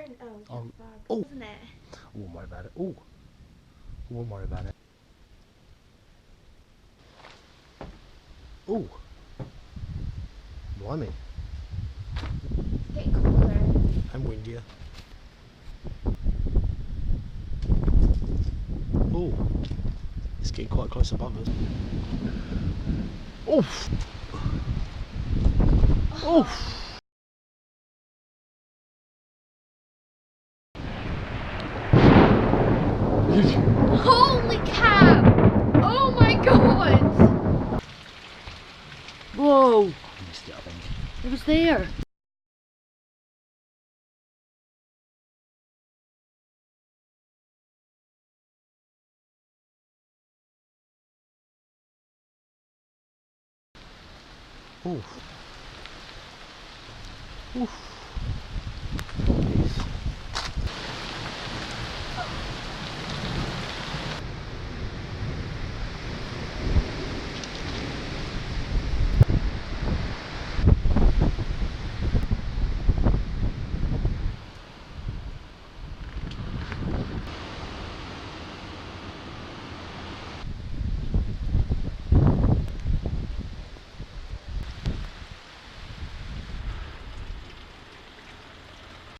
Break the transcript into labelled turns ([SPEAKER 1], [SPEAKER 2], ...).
[SPEAKER 1] burn. Oh, it's
[SPEAKER 2] Oh.
[SPEAKER 1] a fog.
[SPEAKER 2] Oh.
[SPEAKER 1] Isn't it?
[SPEAKER 2] I won't worry about it. Oh. I won't worry about it. Oh. Blimey.
[SPEAKER 1] It's getting colder.
[SPEAKER 2] And windier. Oh. It's getting quite close above us. Oof. Oof.
[SPEAKER 1] Holy cow! Oh my god!
[SPEAKER 3] Whoa!
[SPEAKER 2] I missed it, I think.
[SPEAKER 3] It was there.
[SPEAKER 2] Oof. Oof.